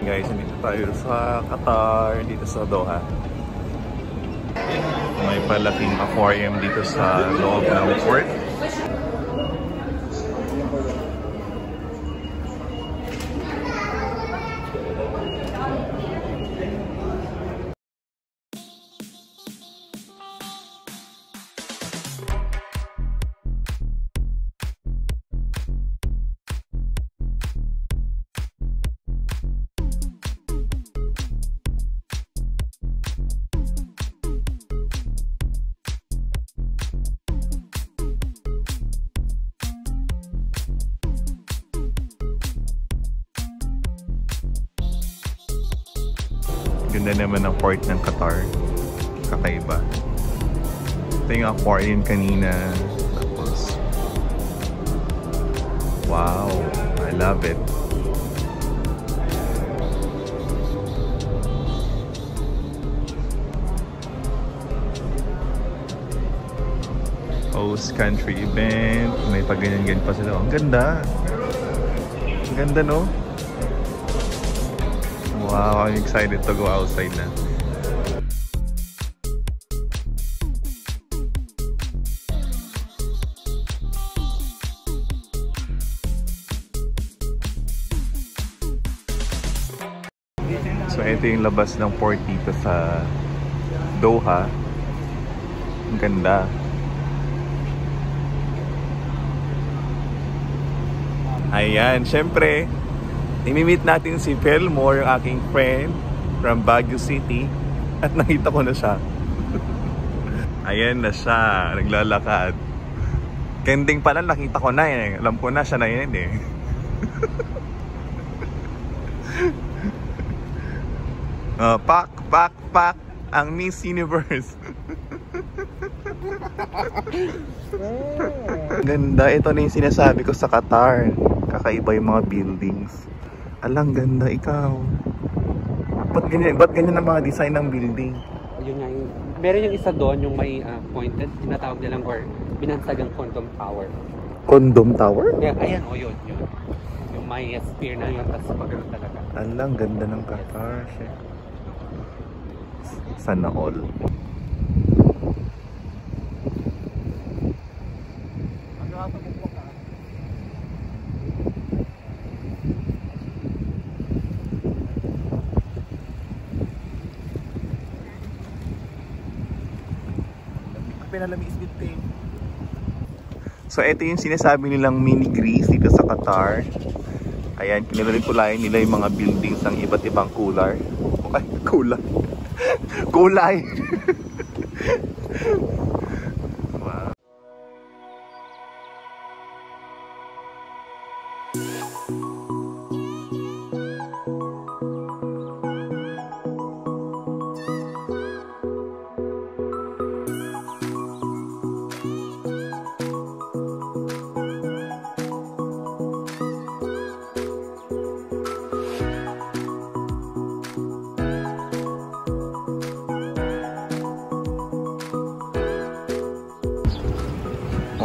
guys, nandito tayo sa Qatar, dito sa Doha. May palaking aquarium dito sa loob ng port. Ganda naman ang port ng Qatar. Kakaiba. Ito yung aquarium kanina. Tapos, wow, I love it. Host country event. May pag-ganyan-ganyan pa sila. Ang ganda. Ang ganda, no? Wow, I'm excited to go outside na. So ito yung labas ng port dito sa Doha. Ang ganda. Ayan, syempre imimit natin si Felmore, yung aking friend from Baguio City. At nakita ko na siya. Ayan na siya, naglalakad. Kending pala nakita ko na eh. Alam ko na siya na yun eh. Pak ang Miss Universe. Ganda, ito na yung sinasabi ko sa Qatar. Kakaiba yung mga buildings. Alang ganda ikaw. Ba't ganyan ang mga design ng building? Yun nga yung, meron yung isa doon yung may pointed, tinatawag nilang or binansagang condom tower. Condom tower? Yeah, ayan, o yun. Yung may spear na yun, tapos magano talaga. Alang ganda ng Qatar. Sana all. So ito yung sinasabi nilang mini Greece dito sa Qatar. Ayan, kinalipulayan nila yung mga buildings ng iba't ibang kulay. Ay, kulay. Kulay. Wow.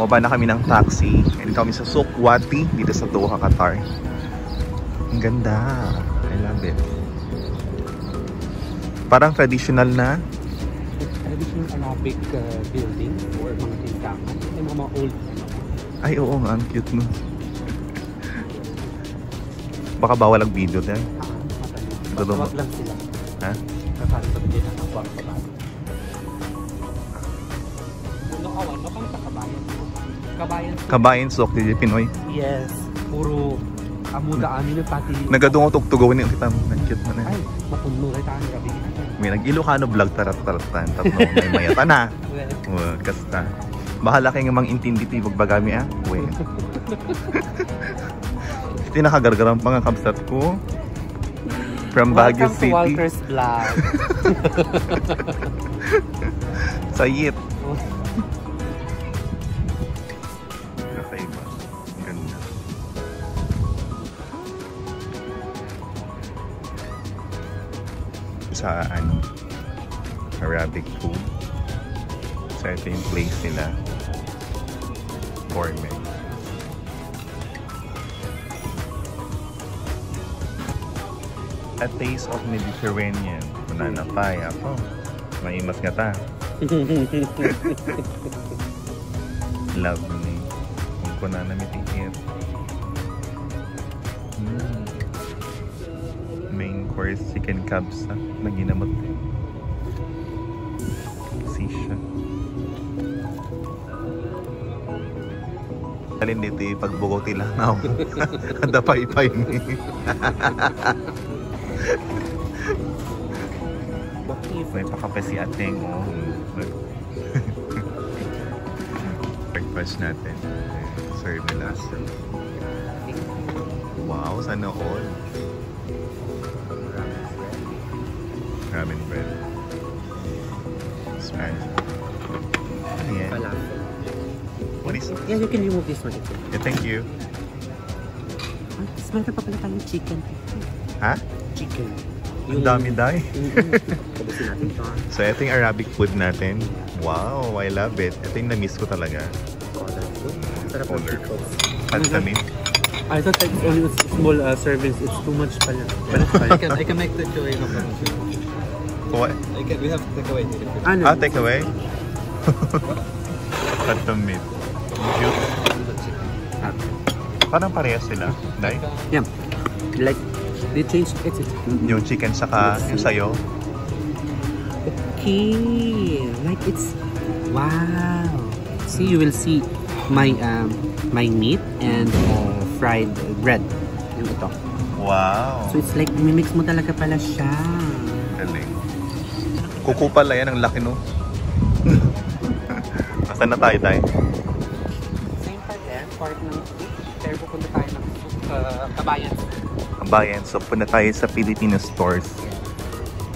Bumaba na kami ng taxi. And kami sa Souq Wati dito sa Doha, Qatar. Ang ganda. I love it. Parang traditional na. Traditional Arabic building or mga tindahan. Yung mga old. Ay oo nga, ang cute no. Baka bawal ang video dyan. Wag lang sila. Ha? Kasali sa din ang aquarium pa ba? Puno awan, mapang sa kabayan. Kabayan Souq di Pinoy. Yes, puro amuda amin yung pati. Nagadungo tugtugaw ni kita. Nag-cute man eh. Ay, mapuno rin tayo gabi. May nag-Ilocano vlog tarat-taratan. Tatlo may mayata na. Kasta. Bahala kayo nga mang intindi ti magbagami ah. Well. Ito nakagargaran pa nga kabsat ko. From Baguio City. Welcome to Walter's Vlog. Sayit. Kakaiba. Ganda. Sa ano, Arabic food. So ito yung place nila. Gourmet. A taste of Mediterranean. Banana pie. Ako. Maimas nga ta. Lovely. Kung kunana mitikir. Main course chicken kabsa. Naginamot din. Sisha. Alin dito pagbugot ilangaw. Ada pay-pay ni. May pakape si Ateng. Breakfast natin. Serve nila. Wow, sana all. Ramen bread. Spanish. Ayan. What is it? Yeah, you can remove this one. Yeah, thank you. Smell ka pa pala tayong chicken. Ha? Chicken. Ang dami dahil. Tabusin natin ito. So, ito yung Arabic food natin. Wow, I love it. Ito yung na-miss ko talaga. Colorful. Sarap ng pickles. Pansamit. I thought it's only small servings. It's too much pala. I can make the choy. What? We have takeaway. Take away? Pansamit. Cute. Parang parehas sila, Day? Yeah. Like, they changed it. Yung chicken saka yung sayo. Okay. Like it's, wow. See, you will see my my meat and fried bread. Yung ito. Wow. So it's like, mimix mo talaga pala siya. Galing. Kuko pala yan, ang laki no? Asan na tayo, Day? Same pa din, part ng soup. Pero pupunta tayo ng Kabayan. Kabayan. So, punta tayo sa Filipino stores.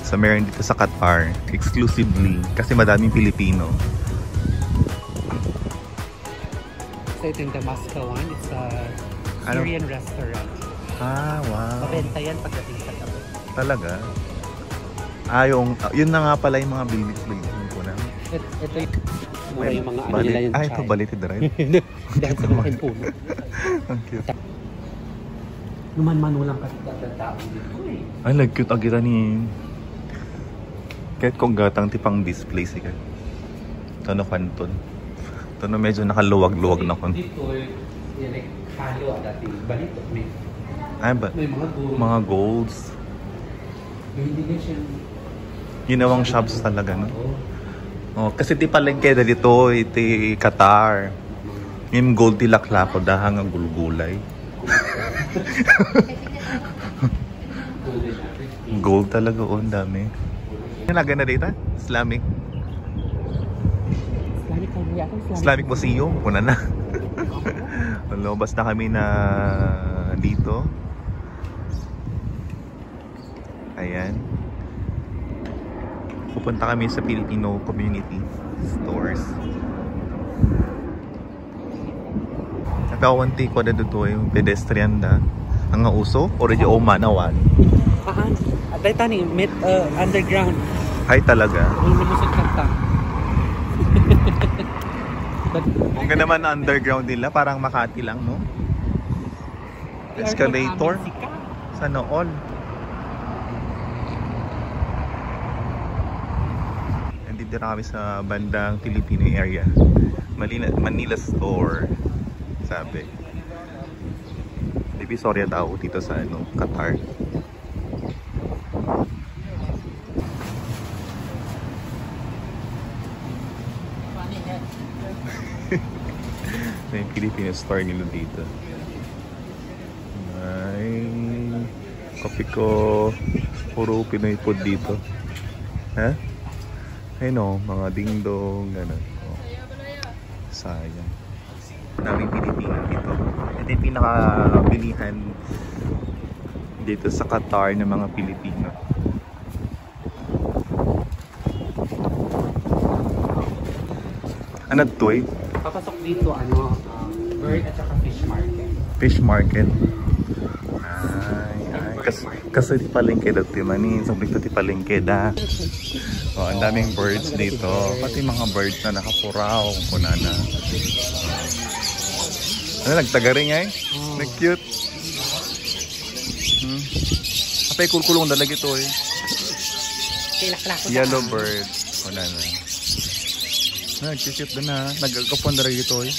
So, meron dito sa Qatar. Exclusively. Kasi madaming Pilipino. So, ito yung Damasco one. It's a Syrian restaurant. Ah, wow. Mabenta yan pagdating sa tabi. Talaga? Ah, yun na nga pala yung mga babies yung po na. Ito yung mura yung mga ano nila yung chai. Ito balited right? Dahil sa mga puno. Ang cute. Numan-manu lang kasi tao dito eh. Ay, like cute agita ni... Kahit kung gatang tipang display siya. Ito na kanton. Ito na medyo nakaluwag-luwag na kon. Dito, like halo dati balito. Ay ba? May mga gold. Mga golds. Hindi din siya. Ginawang shops talaga, no? Oh, kasi di palengke na dito, iti Qatar. Yung gold tilakla ko dahang ang gulgulay. Gold talaga, oh, dami. Nalaga na dito? Islamic? Islamic Museum, kuna na. Lumabas na kami na dito. Ayan. Pupunta kami sa Filipino community stores. Nakawanti ko na dito yung pedestrian na. Ang uso, or yung umanawan. Dahil tani, underground. Ay talaga. Lumusot kanta. Kung ka naman underground nila, parang Makati lang, no? Escalator. Sana all. Nandito na kami sa bandang Filipino area. Manila Store. Sabi. Divisoria daw dito sa Qatar. May Filipino store nila dito. Ay, kopi ko. Puro Pinoy food dito. Ha? Ay no, mga dingdong, gano'n. Oh. Sayang. Daming Pilipino dito. Ito yung pinakabilihan dito sa Qatar ng mga Pilipino. Ano to eh? Papasok dito, bird at saka fish market. Fish market. Kasi di palengke dito manin. Sabi ko di palengke da. Oh, ang daming birds dito. Pati mga birds na nakapuraw. Kunana. Ano, nagtagaring eh? Nag-cute. Napay kulkulong dalag ito eh. Kailaklako. Yellow bird. Wala na. Nagkikip doon na. Nagkakapon dalag ito eh.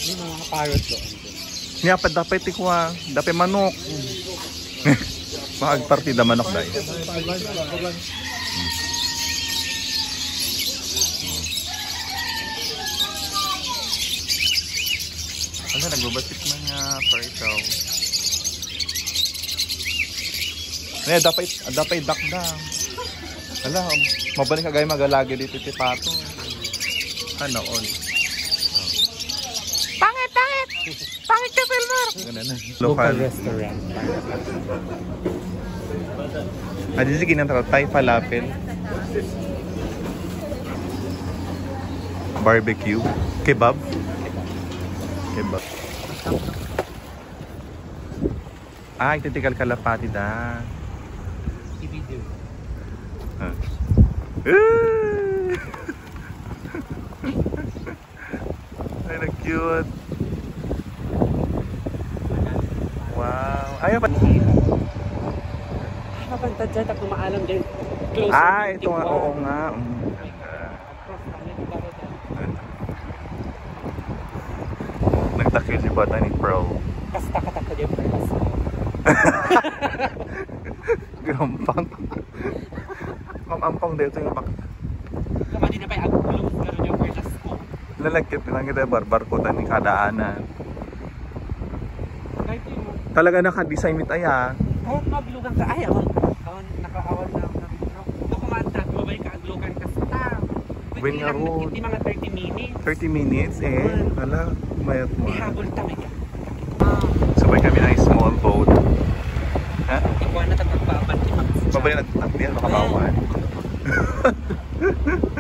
May mga parrot doon. Niya pa dapat tikwa. Dapat manok. Makagpartida manok dahil. Ano, nagbabatik man nga para ikaw. Ano, dapat dakda. Wala, mabalik ka gaya magalagi dito ti Pato. Ano, on. Pangit! Pangit ka, Filmar! Local restaurant. sige nang Thai falafel. Barbecue. Kebab. Ito tikal kalapati da. Video. Ay, cute. Wow. Ayaw pa. Kapag dyan, ako maalam din. Ito nga. Oo nga. Nagtakil si bata ni Pro. Kasta katakot yung first. Gampang. Mamampang dito yung bak. Kapag di na pa yung close na rin yung first ko. Lalagkit lang kita barbar ko tani kadaanan. Kahit yung Talaga naka-design mit aya. kahit mablugan ka, ay ako. Nakaawal na ako. Kung kumanta, babay ka aglugan ka sa tao. Win nga road. Hindi mga 30 minutes. 30 minutes eh. Wala, mayat mo. Ihabol tayo ka. Sabay kami na small boat. Ha? Ikaw na tagpagpapan. Pabali na takdiyan, baka bawan.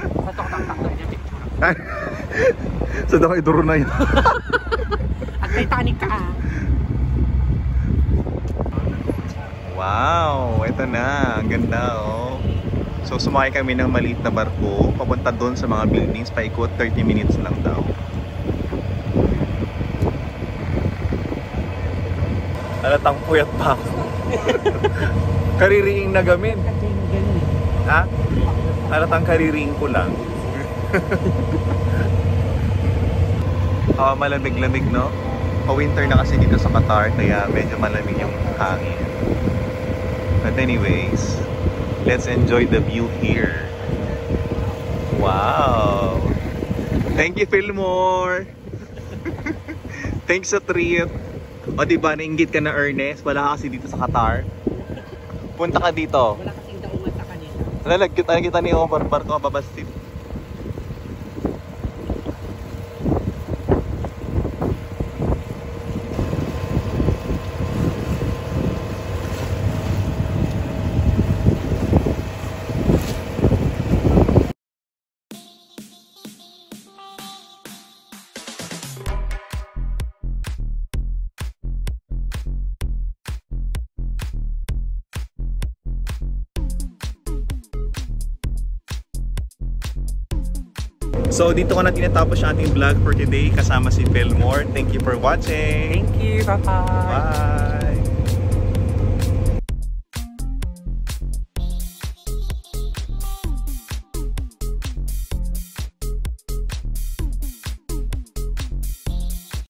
Sa tok-tak-tak niya picture. So daw iduro na yun. At Titanic ka ah. Wow, ito na. Ang ganda oh. So sumakay kami ng maliit na barko. Papunta doon sa mga buildings. Paikot 30 minutes lang daw. Alatang puyat pa ako. Kaririing na gamin. Ha? Alatang kaririing ko lang. Malamig-lamig no? Pa-winter na kasi dito sa Qatar. Kaya medyo malamig yung hangin. But anyways, let's enjoy the view here. Wow! Thank you, Fillmore! Thanks sa treat. O diba, nainggit ka na Ernest? Wala kasi dito sa Qatar. Punta ka dito. Wala kasing daungan sa kanila. Nalagkita kita ni Omar Barco mababastin. So dito ko na tinatapos yung ating vlog for today kasama si Fillmore. Thank you for watching. Thank you, bye-bye. Bye.